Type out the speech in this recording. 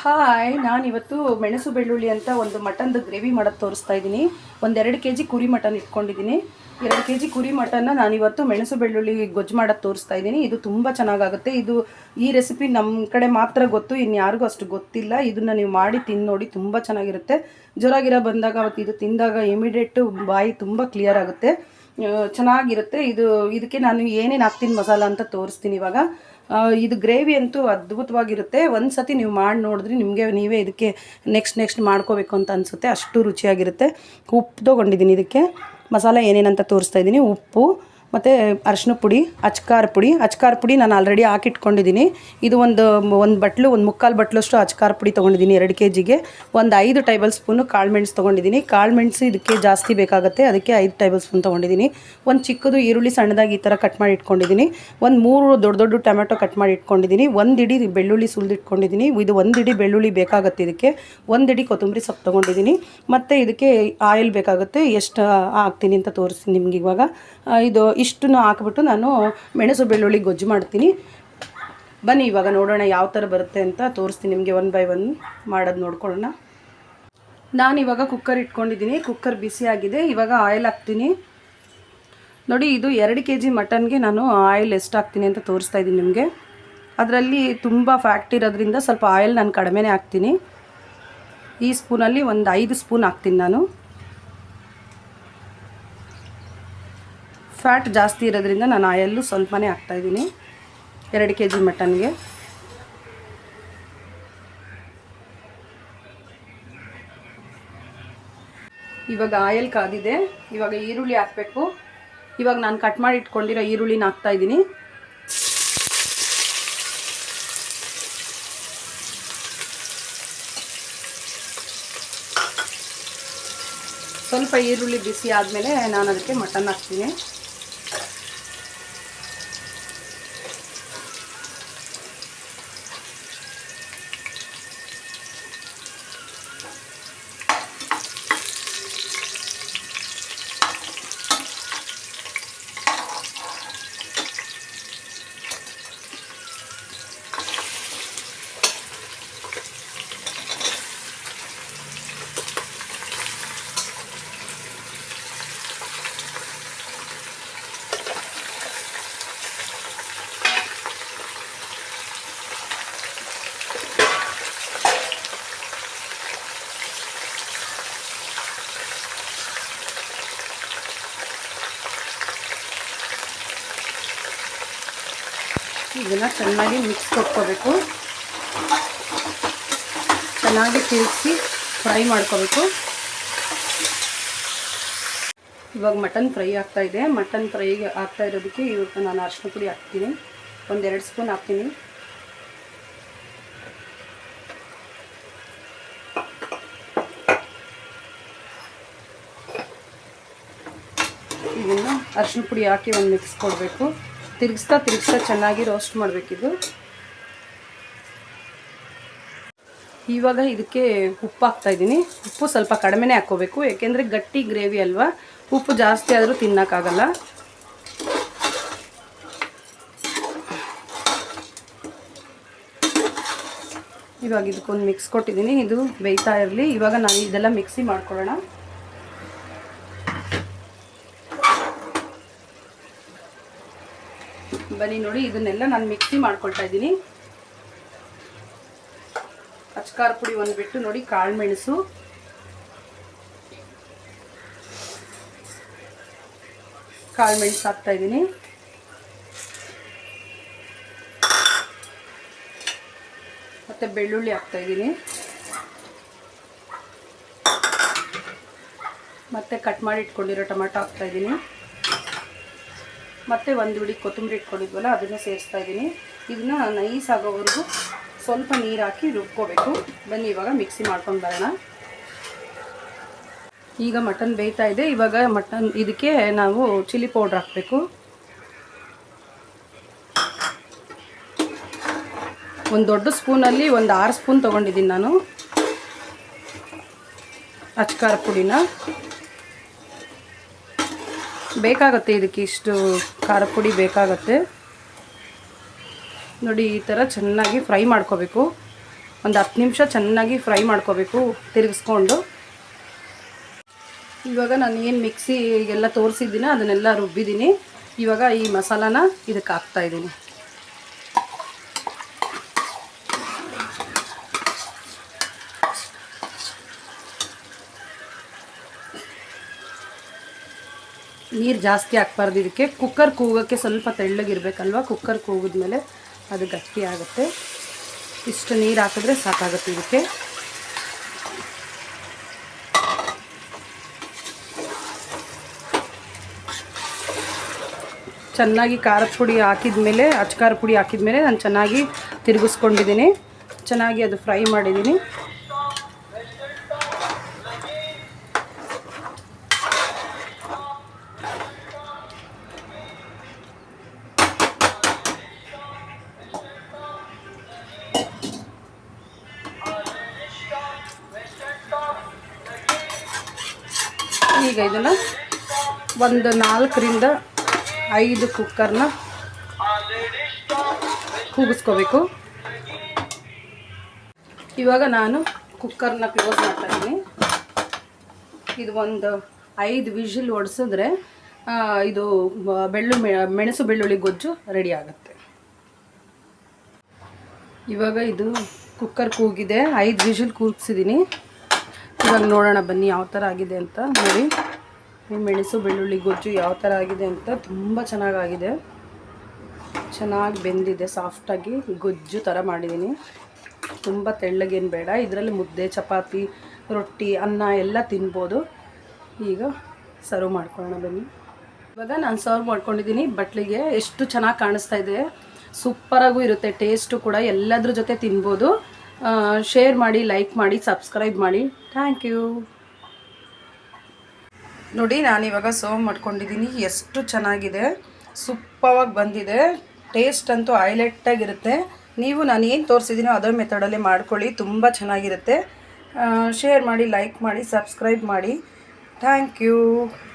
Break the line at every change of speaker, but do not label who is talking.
Hi, ನಾನಿವತ್ತು ಮೆಣಸು ಬೆಳ್ಳುಳ್ಳಿ ಅಂತ ಒಂದು ಮಟನ್ದು ಗ್ರೇವಿ ಮಾಡೋದು ತೋರಿಸ್ತಾ ಇದ್ದೀನಿ. ಒಂದು 2 kg ಕುರಿ ಮಟನ್ ಇಟ್ಕೊಂಡಿದ್ದೀನಿ. 2 kg ಕುರಿ ಮಟನ್ನ ನಾನಿವತ್ತು ಮೆಣಸು ಬೆಳ್ಳುಳ್ಳಿ ಗೊಜ್ಜು ಮಾಡೋದು ತೋರಿಸ್ತಾ ಇದ್ದೀನಿ. ಇದು ತುಂಬ ಚೆನ್ನಾಗಾಗುತ್ತೆ. ಈ ರೆಸಿಪಿ ನಮ್ಮ ಕಡೆ ಮಾತ್ರ ಗೊತ್ತು, ಇನ್ಯಾರಿಗೂ ಅಷ್ಟು ಗೊತ್ತಿಲ್ಲ. ಇದನ್ನು ನೀವು ಮಾಡಿ ತಿಂದು ನೋಡಿ, ತುಂಬ ಚೆನ್ನಾಗಿರುತ್ತೆ. ಜ್ವರ ಬಂದಾಗ ಅವತ್ತು ಇದು ತಿಂದಾಗ ಇಮಿಡಿಯೇಟು ಬಾಯಿ ತುಂಬ ಕ್ಲಿಯರ್ ಆಗುತ್ತೆ, ಚೆನ್ನಾಗಿರುತ್ತೆ. ಇದಕ್ಕೆ ನಾನು ಏನೇನು ಹಾಕ್ತೀನಿ ಮಸಾಲ ಅಂತ ತೋರಿಸ್ತೀನಿ ಇವಾಗ. ಇದು ಗ್ರೇವಿ ಅಂತೂ ಅದ್ಭುತವಾಗಿರುತ್ತೆ. ಒಂದು ಸತಿ ನೀವು ಮಾಡಿ ನೋಡಿದ್ರೆ ನೀವೇ ಇದಕ್ಕೆ ನೆಕ್ಸ್ಟ್ ಮಾಡ್ಕೋಬೇಕು ಅಂತ ಅನಿಸುತ್ತೆ, ಅಷ್ಟು ರುಚಿಯಾಗಿರುತ್ತೆ. ಉಪ್ಪು ತೊಗೊಂಡಿದ್ದೀನಿ, ಇದಕ್ಕೆ ಮಸಾಲ ಏನೇನಂತ ತೋರಿಸ್ತಾ ಇದ್ದೀನಿ. ಉಪ್ಪು ಮತ್ತು ಅರಿಶಿನ ಪುಡಿ, ಅಚ್ಕಾರ ಪುಡಿ ನಾನು ಆಲ್ರೆಡಿ ಹಾಕಿಟ್ಕೊಂಡಿದ್ದೀನಿ. ಇದು ಒಂದು ಬಟ್ಲು, ಒಂದು 3/4 ಬಟ್ಲಷ್ಟು ಅಚ್ಕಾರ ಪುಡಿ ತೊಗೊಂಡಿದ್ದೀನಿ 2 kgಗೆ. ಒಂದು 5 ಟೇಬಲ್ ಸ್ಪೂನು ಕಾಳು ಮೆಣಸು ತೊಗೊಂಡಿದ್ದೀನಿ. ಕಾಳು ಮೆಣಸು ಇದಕ್ಕೆ ಜಾಸ್ತಿ ಬೇಕಾಗುತ್ತೆ, ಅದಕ್ಕೆ 5 ಟೇಬಲ್ ಸ್ಪೂನ್ ತೊಗೊಂಡಿದ್ದೀನಿ. ಒಂದು ಚಿಕ್ಕದು ಈರುಳ್ಳಿ ಸಣ್ಣದಾಗಿ ಈ ಥರ ಕಟ್ ಮಾಡಿ ಇಟ್ಕೊಂಡಿದ್ದೀನಿ. ಒಂದು 3 ದೊಡ್ಡ ಟೊಮೆಟೊ ಕಟ್ ಮಾಡಿ ಇಟ್ಕೊಂಡಿದ್ದೀನಿ. 1 ಇಡಿ ಬೆಳ್ಳುಳ್ಳಿ ಸುಲಿದಿಟ್ಕೊಂಡಿದ್ದೀನಿ. ಇದು 1 ಇಡಿ ಬೆಳ್ಳುಳ್ಳಿ ಬೇಕಾಗುತ್ತೆ ಇದಕ್ಕೆ. 1 ಇಡಿ ಕೊತ್ತಂಬರಿ ಸೊಪ್ಪು ತೊಗೊಂಡಿದ್ದೀನಿ. ಮತ್ತು ಇದಕ್ಕೆ ಆಯಿಲ್ ಬೇಕಾಗುತ್ತೆ. ಎಷ್ಟು ಹಾಕ್ತೀನಿ ಅಂತ ತೋರಿಸ್ತೀನಿ ನಿಮ್ಗೆ ಇವಾಗ. ಇಷ್ಟನ್ನು ಹಾಕ್ಬಿಟ್ಟು ನಾನು ಮೆಣಸು ಬೆಳ್ಳುಳ್ಳಿ ಗೊಜ್ಜು ಮಾಡ್ತೀನಿ. ಬನ್ನಿ ಇವಾಗ ನೋಡೋಣ ಯಾವ ಥರ ಬರುತ್ತೆ ಅಂತ ತೋರಿಸ್ತೀನಿ ನಿಮಗೆ. 1 by 1 ಮಾಡೋದು ನೋಡ್ಕೊಳ್ಳೋಣ. ನಾನಿವಾಗ ಕುಕ್ಕರ್ ಇಟ್ಕೊಂಡಿದ್ದೀನಿ. ಕುಕ್ಕರ್ ಬಿಸಿ ಆಗಿದೆ. ಇವಾಗ ಆಯಿಲ್ ಹಾಕ್ತೀನಿ. ನೋಡಿ, ಇದು 2 kg ಮಟನ್ಗೆ ನಾನು ಆಯಿಲ್ ಎಷ್ಟು ಹಾಕ್ತೀನಿ ಅಂತ ತೋರಿಸ್ತಾ ಇದ್ದೀನಿ ನಿಮಗೆ. ಅದರಲ್ಲಿ ತುಂಬ ಫ್ಯಾಕ್ಟ್ ಇರೋದ್ರಿಂದ ಸ್ವಲ್ಪ ಆಯಿಲ್ ನಾನು ಕಡಿಮೆನೇ ಹಾಕ್ತೀನಿ. ಈ ಸ್ಪೂನಲ್ಲಿ ಒಂದು 5 ಸ್ಪೂನ್ ಹಾಕ್ತೀನಿ ನಾನು. ಫ್ಯಾಟ್ ಜಾಸ್ತಿ ಇರೋದ್ರಿಂದ ನಾನು ಆಯಲ್ಲು ಸ್ವಲ್ಪನೇ ಹಾಕ್ತಾಯಿದ್ದೀನಿ 2 kg ಮಟನ್ಗೆ. ಇವಾಗ ಆಯಿಲ್ ಕಾದಿದೆ. ಇವಾಗ ಈರುಳ್ಳಿ ಹಾಕಬೇಕು. ಇವಾಗ ನಾನು ಕಟ್ ಮಾಡಿ ಇಟ್ಕೊಂಡಿರೋ ಈರುಳ್ಳಿನ ಹಾಕ್ತಾಯಿದ್ದೀನಿ. ಸ್ವಲ್ಪ ಈರುಳ್ಳಿ ಬಿಸಿ ಆದಮೇಲೆ ನಾನು ಅದಕ್ಕೆ ಮಟನ್ ಹಾಕ್ತೀನಿ. ಇದನ್ನು ಚೆನ್ನಾಗಿ ಮಿಕ್ಸ್ ಕೊಟ್ಕೋಬೇಕು. ಚೆನ್ನಾಗಿ ತಿರುಗಿಸಿ ಫ್ರೈ ಮಾಡ್ಕೋಬೇಕು. ಇವಾಗ ಮಟನ್ ಫ್ರೈ ಆಗ್ತಾಯಿದೆ. ಮಟನ್ ಫ್ರೈಗೆ ಆಗ್ತಾ ಇರೋದಕ್ಕೆ ಇವತ್ತು ನಾನು ಅರಿಶಿನ ಪುಡಿ ಹಾಕ್ತೀನಿ. ಒಂದು 2 ಸ್ಪೂನ್ ಹಾಕ್ತೀನಿ. ಇದನ್ನು ಅರಿಶಿನ ಪುಡಿ ಹಾಕಿ ಒಂದು ಮಿಕ್ಸ್ ಕೊಡಬೇಕು. ತಿರುಗಿಸ್ತಾ ಚೆನ್ನಾಗಿ ರೋಸ್ಟ್ ಮಾಡಬೇಕಿದು. ಇವಾಗ ಇದಕ್ಕೆ ಉಪ್ಪು ಹಾಕ್ತಾಯಿದ್ದೀನಿ. ಉಪ್ಪು ಸ್ವಲ್ಪ ಕಡಿಮೆನೇ ಹಾಕ್ಕೋಬೇಕು, ಏಕೆಂದರೆ ಗಟ್ಟಿ ಗ್ರೇವಿ ಅಲ್ವಾ. ಉಪ್ಪು ಜಾಸ್ತಿ ಆದರೂ ತಿನ್ನೋಕ್ಕಾಗಲ್ಲ. ಇವಾಗ ಇದಕ್ಕೊಂದು ಮಿಕ್ಸ್ ಕೊಟ್ಟಿದ್ದೀನಿ. ಇದು ಬೇಯ್ತಾ ಇರಲಿ. ಇವಾಗ ನಾನು ಇದೆಲ್ಲ ಮಿಕ್ಸಿ ಮಾಡ್ಕೊಳ್ಳೋಣ. ಬನ್ನಿ ನೋಡಿ, ಇದನ್ನೆಲ್ಲ ನಾನು ಮಿಕ್ಸಿ ಮಾಡ್ಕೊಳ್ತಾ ಇದ್ದೀನಿ. ಅಚ್ಕಾರ ಪುಡಿ ಒಂದು ಬಿಟ್ಟು ನೋಡಿ, ಕಾಳು ಮೆಣಸು, ಹಾಕ್ತಾ ಇದ್ದೀನಿ. ಮತ್ತು ಬೆಳ್ಳುಳ್ಳಿ ಹಾಕ್ತಾ ಇದ್ದೀನಿ. ಮತ್ತು ಕಟ್ ಮಾಡಿ ಇಟ್ಕೊಂಡಿರೋ ಟೊಮೆಟೊ ಹಾಕ್ತಾ ಇದ್ದೀನಿ. ಮತ್ತು 1 ಬಿಡಿ ಕೊತ್ತಂಬರಿ ಇಟ್ಕೊಂಡಿದ್ವಲ್ಲ ಅದನ್ನು ಸೇರಿಸ್ತಾ ಇದ್ದೀನಿ. ಇದನ್ನ ನೈಸ್ ಆಗೋವರೆಗೂ ಸ್ವಲ್ಪ ನೀರು ಹಾಕಿ ರುಬ್ಕೋಬೇಕು. ಬನ್ನಿ ಇವಾಗ ಮಿಕ್ಸಿ ಮಾಡ್ಕೊಂಡು ಬರೋಣ. ಈಗ ಮಟನ್ ಬೇಯ್ತಾ ಇದೆ. ಇವಾಗ ಇದಕ್ಕೆ ನಾವು ಚಿಲ್ಲಿ ಪೌಡ್ರ್ ಹಾಕಬೇಕು. ಒಂದು ದೊಡ್ಡ ಸ್ಪೂನಲ್ಲಿ ಒಂದು 6 ಸ್ಪೂನ್ ತೊಗೊಂಡಿದ್ದೀನಿ ನಾನು ಅಚ್ಕಾರ ಪುಡಿನ. ಬೇಕಾಗುತ್ತೆ ಇದಕ್ಕೆ, ಇಷ್ಟು ಖಾರ ಪುಡಿ ಬೇಕಾಗುತ್ತೆ. ನೋಡಿ, ಈ ಥರ ಚೆನ್ನಾಗಿ ಫ್ರೈ ಮಾಡ್ಕೋಬೇಕು. ಒಂದು 10 ನಿಮಿಷ ಚೆನ್ನಾಗಿ ಫ್ರೈ ಮಾಡ್ಕೋಬೇಕು ತಿರುಗಿಸ್ಕೊಂಡು. ಇವಾಗ ನಾನು ಏನು ಮಿಕ್ಸಿಗೆಲ್ಲ ತೋರಿಸಿದ್ದೀನಿ ಅದನ್ನೆಲ್ಲ ರುಬ್ಬಿದ್ದೀನಿ. ಇವಾಗ ಈ ಮಸಾಲಾನ ಇದಕ್ಕೆ ಹಾಕ್ತಾಯಿದ್ದೀನಿ. ನೀರು ಜಾಸ್ತಿ ಹಾಕ್ಬಾರ್ದು ಇದಕ್ಕೆ. ಕುಕ್ಕರ್ ಕೂಗೋಕ್ಕೆ ಸ್ವಲ್ಪ ತೆಳ್ಳಗಿರಬೇಕಲ್ವ. ಕುಕ್ಕರ್ ಕೂಗಿದ್ಮೇಲೆ ಅದು ಗಟ್ಟಿ ಆಗುತ್ತೆ. ಇಷ್ಟು ನೀರು ಹಾಕಿದ್ರೆ ಸಾಕಾಗುತ್ತೆ ಇದಕ್ಕೆ. ಚೆನ್ನಾಗಿ ಖಾರದ ಪುಡಿ ಹಾಕಿದ್ಮೇಲೆ, ಅಚ್ಕಾರ ಪುಡಿ ಹಾಕಿದ್ಮೇಲೆ ನಾನು ಚೆನ್ನಾಗಿ ತಿರುಗಿಸ್ಕೊಂಡಿದ್ದೀನಿ. ಚೆನ್ನಾಗಿ ಅದು ಫ್ರೈ ಮಾಡಿದ್ದೀನಿ. ಈಗ ಇದನ್ನು ಒಂದು 4 ರಿಂದ 5 ಕುಕ್ಕರ್ನ ಕೂಗಿಸ್ಕೋಬೇಕು. ಇವಾಗ ನಾನು ಕುಕ್ಕರ್ನ ಕ್ಲೋಸ್ ಮಾಡ್ತಾಯಿದ್ದೀನಿ. ಇದು ಒಂದು 5 ವಿಷಿಲ್ ಹೊಡೆಸಿದ್ರೆ ಇದು ಮೆಣಸು ಬೆಳ್ಳುಳ್ಳಿ ಗೊಜ್ಜು ರೆಡಿ ಆಗುತ್ತೆ. ಇವಾಗ ಇದು ಕುಕ್ಕರ್ ಕೂಗಿದೆ, 5 ವಿಷಿಲ್ ಕೂಗಿಸಿದ್ದೀನಿ. ಇವಾಗ ನೋಡೋಣ ಬನ್ನಿ ಯಾವ ಥರ ಆಗಿದೆ ಅಂತ. ನೋಡಿ ಈ ಮೆಣಸು ಬೆಳ್ಳುಳ್ಳಿ ಗೊಜ್ಜು ಯಾವ ಥರ ಆಗಿದೆ ಅಂತ. ತುಂಬ ಚೆನ್ನಾಗಾಗಿದೆ, ಚೆನ್ನಾಗಿ ಬೆಂದಿದೆ, ಸಾಫ್ಟಾಗಿ ಗೊಜ್ಜು ಥರ ಮಾಡಿದ್ದೀನಿ. ತುಂಬ ತೆಳ್ಳಗೇನು ಬೇಡ. ಇದರಲ್ಲಿ ಮುದ್ದೆ, ಚಪಾತಿ, ರೊಟ್ಟಿ, ಅನ್ನ ಎಲ್ಲ ತಿನ್ಬೋದು. ಈಗ ಸರ್ವ್ ಮಾಡ್ಕೊಳ್ಳೋಣ ಬನ್ನಿ. ಇವಾಗ ನಾನು ಸರ್ವ್ ಮಾಡ್ಕೊಂಡಿದ್ದೀನಿ ಬಟ್ಲಿಗೆ. ಎಷ್ಟು ಚೆನ್ನಾಗಿ ಕಾಣಿಸ್ತಾ ಇದೆ, ಸೂಪರಾಗೂ ಇರುತ್ತೆ, ಟೇಸ್ಟು ಕೂಡ. ಎಲ್ಲದ್ರ ಜೊತೆ ತಿನ್ಬೋದು. ಶೇರ್ ಮಾಡಿ, ಲೈಕ್ ಮಾಡಿ, ಸಬ್ಸ್ಕ್ರೈಬ್ ಮಾಡಿ. Thank you. ನೋಡಿ ನಾನಿವಾಗ ಸರ್ವ್ ಮಾಡ್ಕೊಂಡಿದ್ದೀನಿ. ಎಷ್ಟು ಚೆನ್ನಾಗಿದೆ, ಸೂಪರಾಗಿ ಬಂದಿದೆ. ಟೇಸ್ಟ್ ಅಂತೂ ಹೈಲೈಟಾಗಿರುತ್ತೆ. ನೀವು ನಾನು ಏನು ತೋರಿಸಿದ್ದೀನೋ ಅದೇ ಮೆಥಡಲ್ಲೇ ಮಾಡ್ಕೊಳ್ಳಿ, ತುಂಬ ಚೆನ್ನಾಗಿರುತ್ತೆ. ಶೇರ್ ಮಾಡಿ, ಲೈಕ್ ಮಾಡಿ, ಸಬ್ಸ್ಕ್ರೈಬ್ ಮಾಡಿ. Thank you.